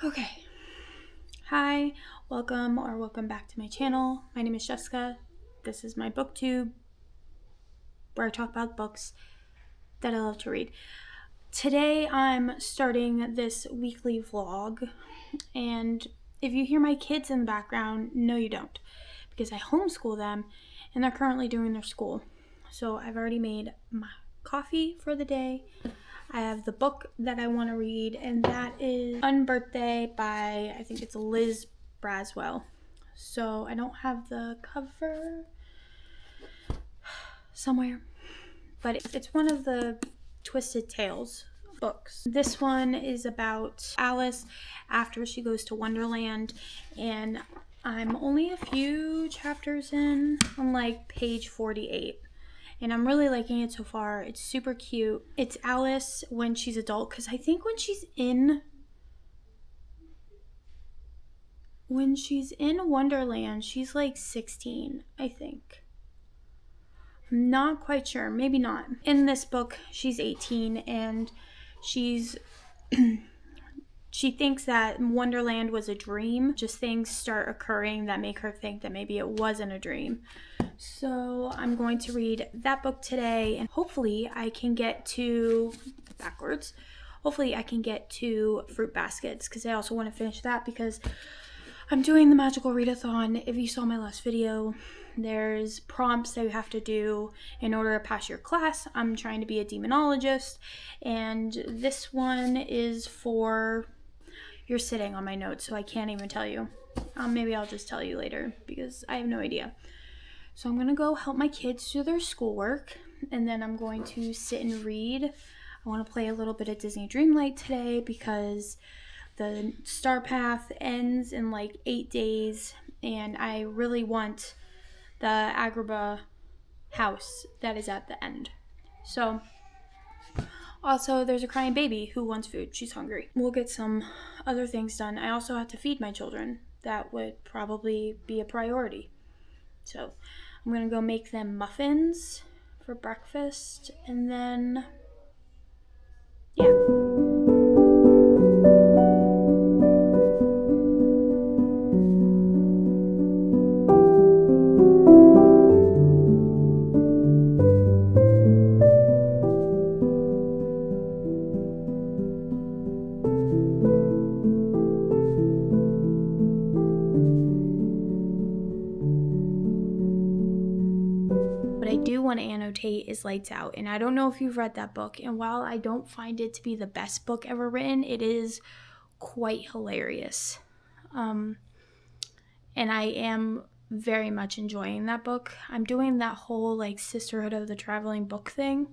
Okay, hi, welcome back to my channel. My name is Jessica. This is my booktube where I talk about books that I love to read. Today I'm starting this weekly vlog, and if you hear my kids in the background, no you don't, because I homeschool them and they're currently doing their school. So I've already made my coffee for the day. I have the book that I want to read, and that is Unbirthday by, I think it's Liz Braswell. So I don't have the cover somewhere, but it's one of the Twisted Tales books. This one is about Alice after she goes to Wonderland, and I'm only a few chapters in. I'm like page 48. And I'm really liking it so far. It's super cute. It's Alice when she's adult, because I think when she's in Wonderland, she's like 16, I think. I'm not quite sure. Maybe not. In this book, she's 18, and she's she thinks that Wonderland was a dream. Just things start occurring that make her think that maybe it wasn't a dream. So I'm going to read that book today, and hopefully I can get to Fruit Baskets, because I also want to finish that because I'm doing the magical readathon. If you saw my last video, there's prompts that you have to do in order to pass your class. I'm trying to be a demonologist, and this one is for, you're sitting on my notes, so I can't even tell you. Maybe I'll just tell you later because I have no idea. So I'm going to go help my kids do their schoolwork, and then I'm going to sit and read. I want to play a little bit of Disney Dreamlight today because the Star Path ends in like 8 days, and I really want the Agrabah house that is at the end. So, also there's a crying baby who wants food. She's hungry. We'll get some other things done. I also have to feed my children. That would probably be a priority. So I'm going to go make them muffins for breakfast, and then, yeah. What I do want to annotate is Lights Out, and I don't know if you've read that book, and while I don't find it to be the best book ever written, it is quite hilarious. And I am very much enjoying that book. I'm doing that whole like Sisterhood of the Traveling Book thing,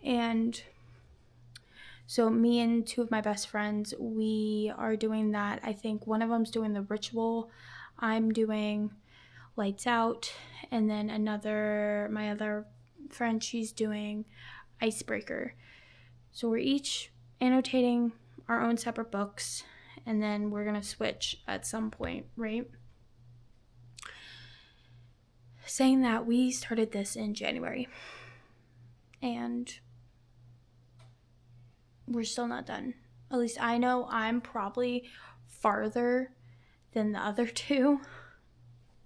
and so me and two of my best friends, we are doing that. I think one of them's doing The Ritual. I'm doing Lights Out, and then my other friend, she's doing Icebreaker. So we're each annotating our own separate books, and then we're gonna switch at some point, right? Saying that, we started this in January, and we're still not done. At least I know I'm probably farther than the other two,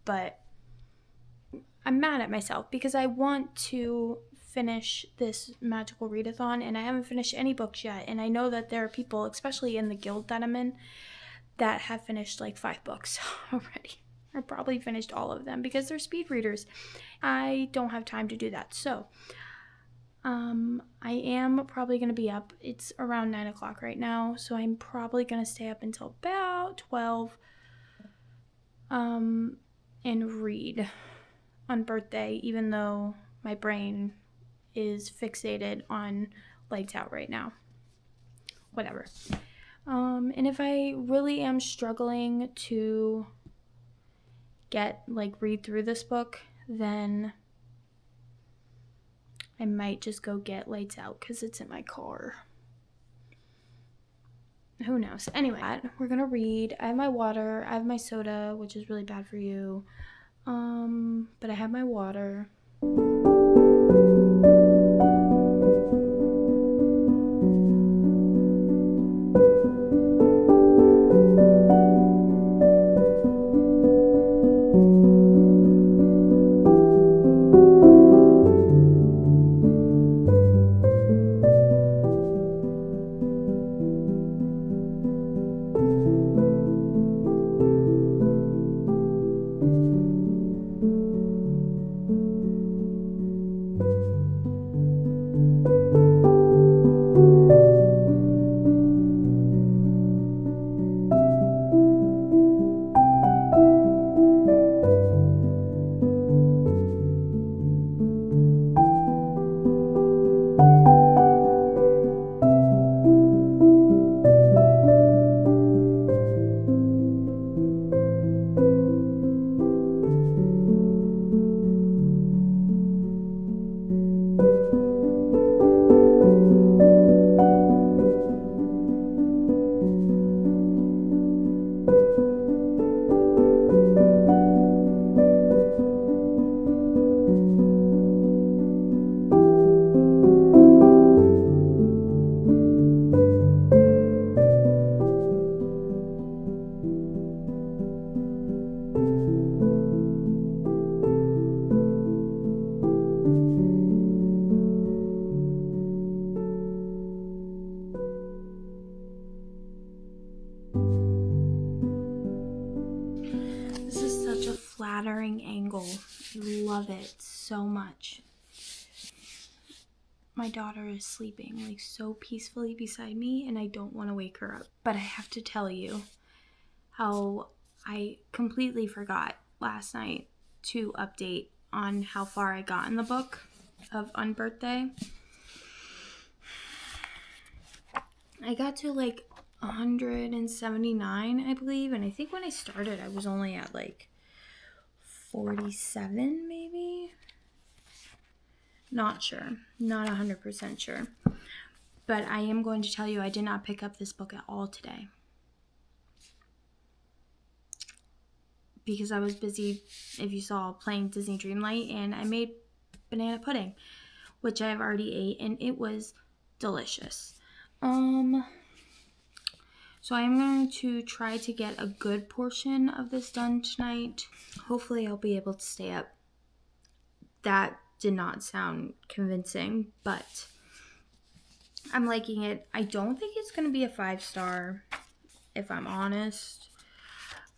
but I'm mad at myself because I want to finish this magical readathon, and I haven't finished any books yet. And I know that there are people, especially in the guild that I'm in, that have finished like 5 books already. I probably finished all of them because they're speed readers. I don't have time to do that. So I am probably going to be up. It's around 9 o'clock right now, so I'm probably going to stay up until about 12 and read Unbirthday, even though my brain is fixated on Lights Out right now. Whatever. And if I really am struggling to read through this book, then I might just go get Lights Out because it's in my car. Who knows? Anyway, we're gonna read. I have my water. I have my soda, which is really bad for you. But I have my water. Flattering angle. I love it so much. My daughter is sleeping so peacefully beside me and I don't want to wake her up. But I have to tell you how I completely forgot last night to update on how far I got in the book of Unbirthday. I got to 179, I believe, and I think when I started I was only at 47 maybe. Not sure. Not 100% sure. But I am going to tell you I did not pick up this book at all today. Because I was busy, if you saw, playing Disney Dreamlight, and I made banana pudding, which I've already ate, and it was delicious. So I'm going to try to get a good portion of this done tonight. Hopefully I'll be able to stay up. That did not sound convincing, but I'm liking it. I don't think it's going to be a 5-star, if I'm honest.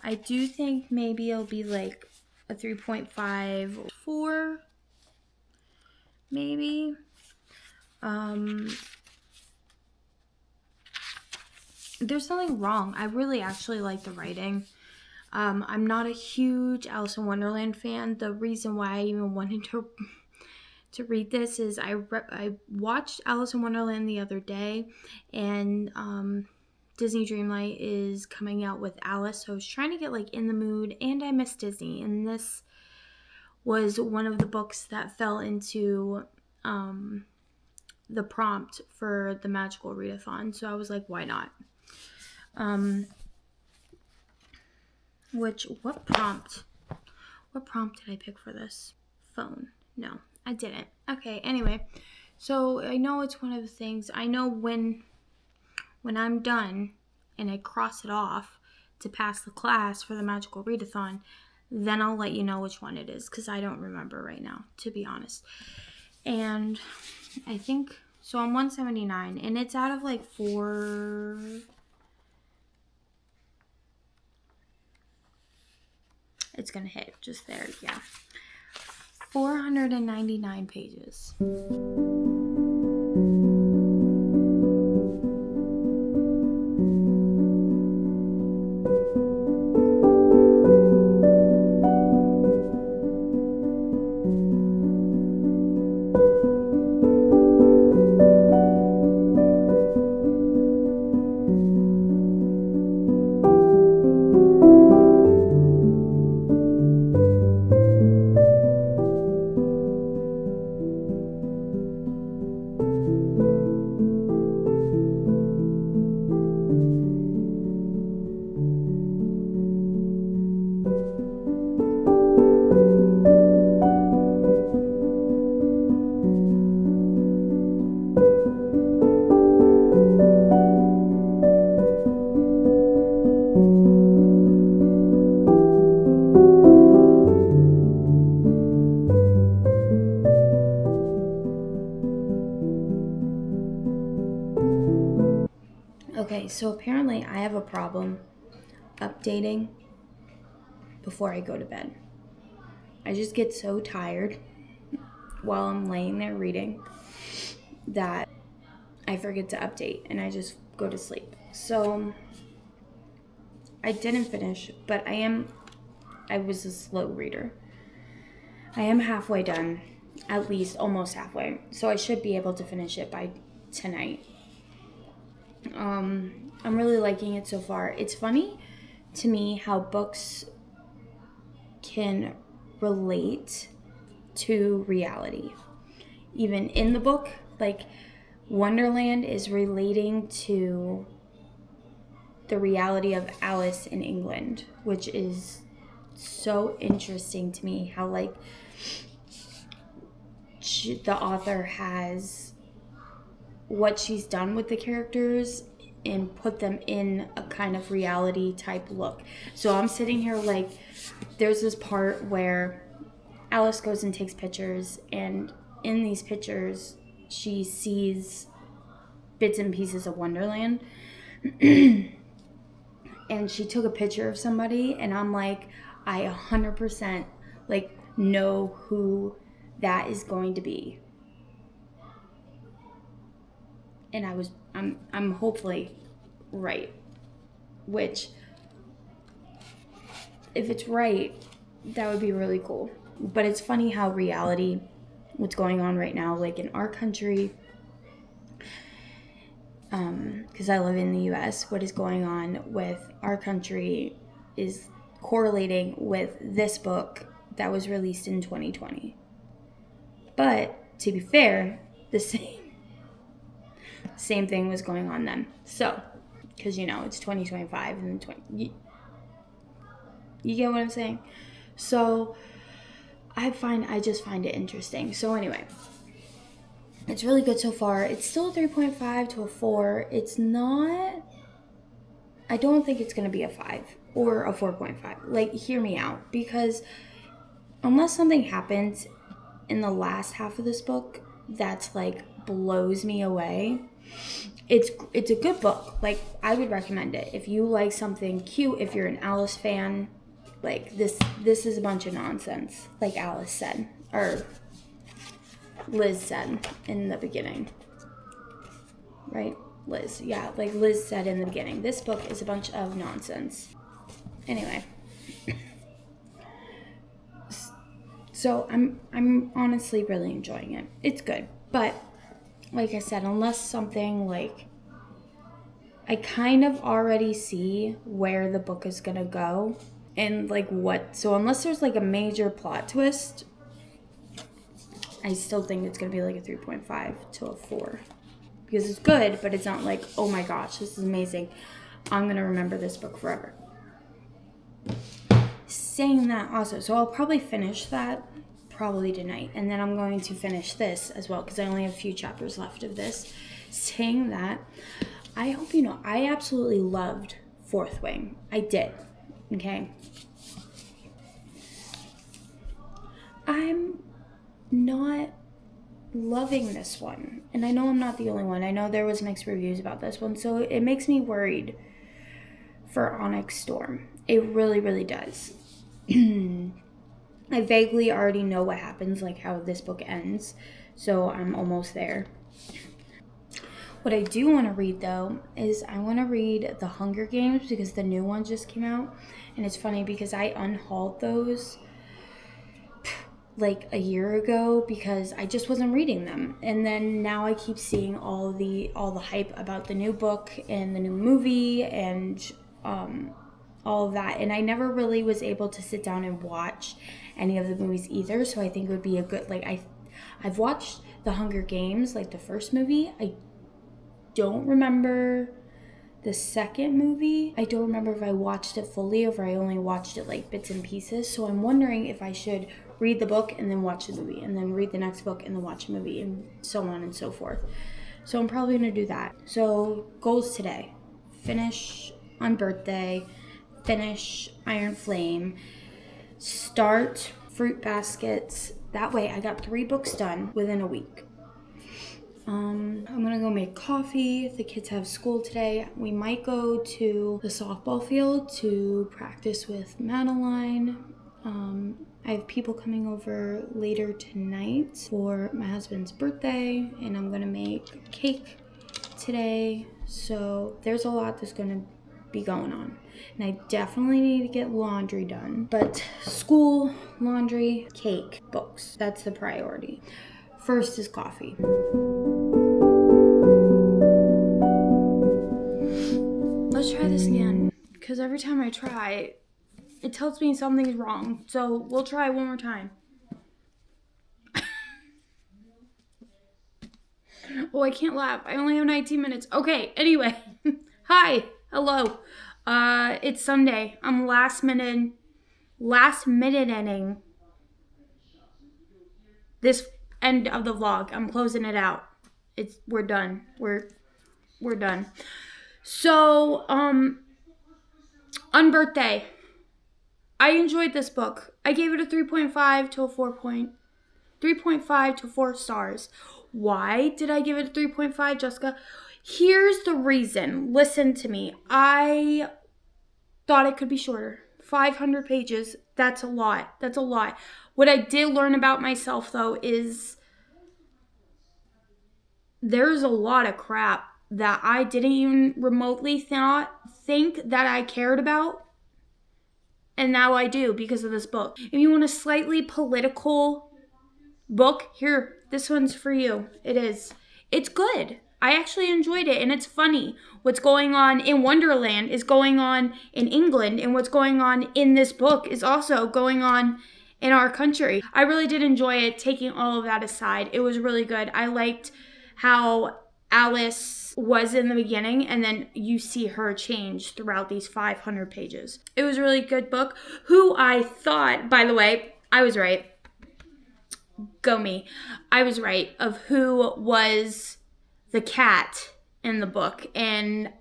I do think maybe it'll be a 3.5 or 4, maybe. There's nothing wrong. I really actually like the writing. I'm not a huge Alice in Wonderland fan. The reason why I even wanted to read this is I watched Alice in Wonderland the other day, and Disney Dreamlight is coming out with Alice, so I was trying to get in the mood, and I miss Disney, and this was one of the books that fell into the prompt for the magical readathon, so I was like, why not? What prompt did I pick for this? Phone. No, I didn't. Okay, anyway, so I know it's one of the things, I know when I'm done and I cross it off to pass the class for the magical readathon, then I'll let you know which one it is, because I don't remember right now, to be honest. And I think, so I'm 179, and it's out of 4... It's gonna hit just there, yeah. 499 pages. So apparently I have a problem updating before I go to bed. I just get so tired while I'm laying there reading that I forget to update and I just go to sleep. So I didn't finish, but I was a slow reader. I am halfway done, at least almost halfway. So I should be able to finish it by tonight. I'm really liking it so far. It's funny to me how books can relate to reality. Even in the book, like Wonderland is relating to the reality of Alice in England, which is so interesting to me how like the author has what she's done with the characters and put them in a kind of reality type look. So I'm sitting here like, there's this part where Alice goes and takes pictures, and in these pictures she sees bits and pieces of Wonderland. And she took a picture of somebody, and I'm like, I 100% like know who that is going to be. And I'm hopefully right. Which, if it's right, that would be really cool. But it's funny how reality, what's going on right now, like in our country, because I live in the US, what is going on with our country is correlating with this book that was released in 2020. But to be fair, the same thing was going on then. So, because it's 2025 and you get what I'm saying? So I just find it interesting. So anyway, it's really good so far. It's still a 3.5 to a 4. It's not, I don't think it's going to be a 5 or a 4.5. Like, hear me out. Because unless something happens in the last half of this book that's like blows me away, it's a good book. Like, I would recommend it. If you like something cute, if you're an Alice fan, like this is a bunch of nonsense, like Alice said, or Liz said in the beginning. Right? Liz. Yeah, like Liz said in the beginning. This book is a bunch of nonsense. Anyway. So I'm honestly really enjoying it. It's good. But like I said, unless something like, I kind of already see where the book is going to go and like what. So unless there's like a major plot twist, I still think it's going to be like a 3.5 to a 4. Because it's good, but it's not like, oh my gosh, this is amazing. I'm going to remember this book forever. Saying that also, so I'll probably finish that probably tonight. And then I'm going to finish this as well because I only have a few chapters left of this. Saying that, I hope you know, I absolutely loved Fourth Wing. I did. Okay? I'm not loving this one. And I know I'm not the only one. I know there was mixed reviews about this one. So it makes me worried for Onyx Storm. It really, really does. I vaguely already know what happens, like how this book ends. So I'm almost there. What I do want to read, though, is I want to read The Hunger Games because the new one just came out. And it's funny because I unhauled those like a year ago because I just wasn't reading them. And then now I keep seeing all the hype about the new book and the new movie and all of that. And I never really was able to sit down and watch any of the movies either. So I think it would be a good, like, I've watched The Hunger Games, like the first movie. I don't remember the second movie. I don't remember if I watched it fully or if I only watched it like bits and pieces. So I'm wondering if I should read the book and then watch the movie and then read the next book and then watch the movie and so on and so forth. So I'm probably going to do that. So goals today: finish Unbirthday, finish Iron Flame, start Fruit Baskets. That way I got 3 books done within a week. I'm gonna go make coffee. The kids have school today. We might go to the softball field to practice with Madeline. I have people coming over later tonight for my husband's birthday, and I'm gonna make cake today. So there's a lot that's gonna be going on. And I definitely need to get laundry done. But school, laundry, cake, books, that's the priority. First is coffee. Let's try this again, because every time I try, it tells me something's wrong. So we'll try one more time. Oh, I can't laugh. I only have 19 minutes. Okay, anyway. Hi. Hello. It's Sunday. I'm last minute ending this end of the vlog. I'm closing it out. We're done. We're done. So, Unbirthday. I enjoyed this book. I gave it a 3.5 to a 3.5 to 4 stars. Why did I give it a 3.5, Jessica? Here's the reason. Listen to me. I thought it could be shorter. 500 pages. That's a lot. That's a lot. What I did learn about myself, though, is there's a lot of crap that I didn't even remotely think that I cared about. And now I do because of this book. If you want a slightly political book, here, this one's for you. It is. It's good. I actually enjoyed it, and it's funny. What's going on in Wonderland is going on in England, and what's going on in this book is also going on in our country. I really did enjoy it, taking all of that aside. It was really good. I liked how Alice was in the beginning, and then you see her change throughout these 500 pages. It was a really good book. Who I thought, by the way, I was right. Go me. I was right of who was the cat in the book, and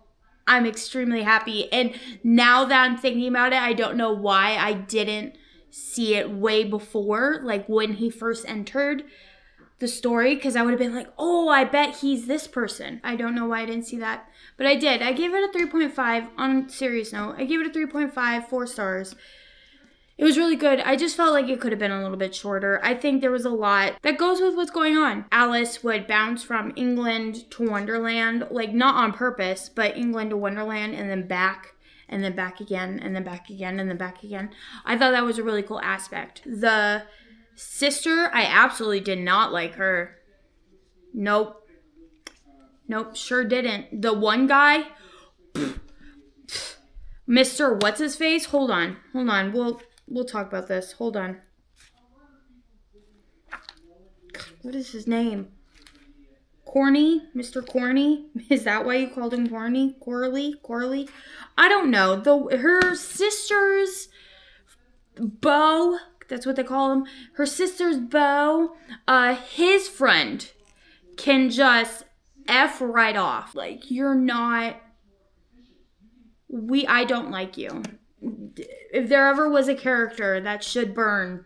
I'm extremely happy. And now that I'm thinking about it, I don't know why I didn't see it way before, like when he first entered the story, because I would have been like, oh, I bet he's this person. I don't know why I didn't see that, but I did. I gave it a 3.5. On a serious note, I gave it a 3.5, 4 stars. It was really good. I just felt like it could have been a little bit shorter. I think there was a lot that goes with what's going on. Alice would bounce from England to Wonderland, like not on purpose, but England to Wonderland and then back again, and then back again, and then back again. I thought that was a really cool aspect. The sister, I absolutely did not like her. Nope, sure didn't. The one guy, Mr. What's-His-Face? Hold on. We'll talk about this. Hold on. What is his name? Corny? Mr. Corny? Is that why you called him Corny? Corley? I don't know. Her sister's beau, that's what they call him. Her sister's beau, his friend can just F right off. Like, you're not... I don't like you. If there ever was a character that should burn,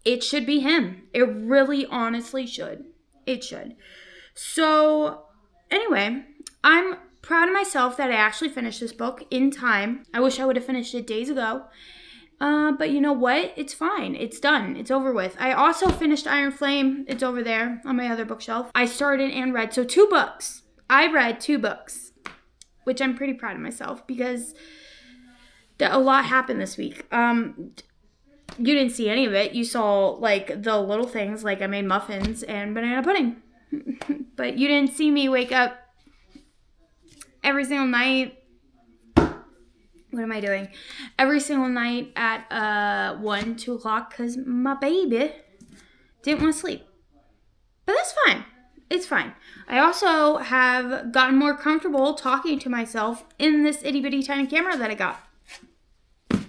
it should be him. It really honestly should. It should. So, anyway, I'm proud of myself that I actually finished this book in time. I wish I would have finished it days ago. But you know what? It's fine. It's done. It's over with. I also finished Iron Flame. It's over there on my other bookshelf. I started and read. So 2 books. I read 2 books, which I'm pretty proud of myself because a lot happened this week. You didn't see any of it. You saw, like, the little things, like I made muffins and banana pudding. But you didn't see me wake up every single night. What am I doing? Every single night at 1, 2 o'clock because my baby didn't want to sleep. But that's fine. It's fine. I also have gotten more comfortable talking to myself in this itty bitty tiny camera that I got.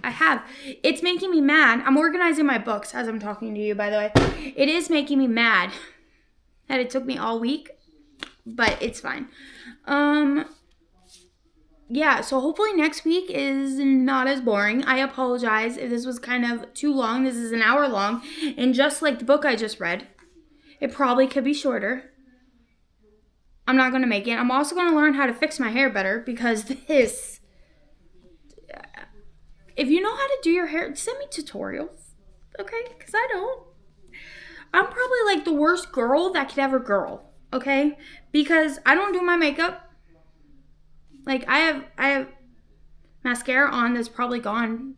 I have. It's making me mad. I'm organizing my books as I'm talking to you, by the way. It is making me mad that it took me all week, but it's fine. Yeah, so hopefully next week is not as boring. I apologize if this was kind of too long. This is an hour long, and just like the book I just read, it probably could be shorter. I'm not going to make it. I'm also going to learn how to fix my hair better because this, if you know how to do your hair, send me tutorials, okay? Because I don't. I'm probably like the worst girl that could ever girl, okay? Because I don't do my makeup. Like I have mascara on that's probably gone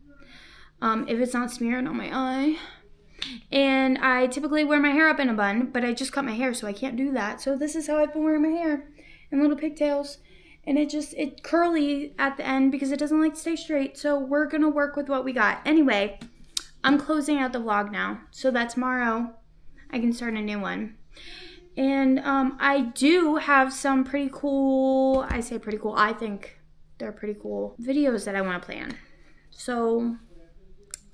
if it's not smeared on my eye. And I typically wear my hair up in a bun, but I just cut my hair, so I can't do that. So this is how I've been wearing my hair, in little pigtails. And it's curly at the end because it doesn't like to stay straight. So we're going to work with what we got. Anyway, I'm closing out the vlog now. So that tomorrow I can start a new one. And I do have some pretty cool, I say pretty cool, I think they're pretty cool videos that I want to plan. So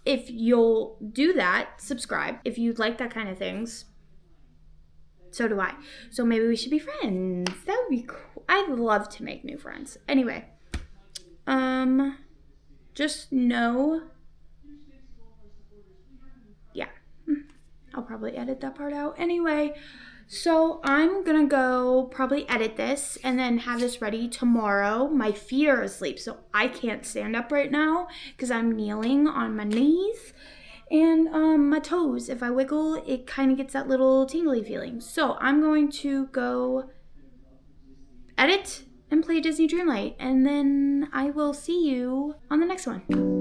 if you'll do that, subscribe. If you'd like that kind of things, so do I. So maybe we should be friends. That would be cool. I'd love to make new friends. Anyway, just know, yeah, I'll probably edit that part out. Anyway, so I'm gonna go probably edit this and then have this ready tomorrow. My feet are asleep, so I can't stand up right now because I'm kneeling on my knees. And my toes, if I wiggle, it kind of gets that little tingly feeling. So I'm going to go edit and play Disney Dreamlight. And then I will see you on the next one.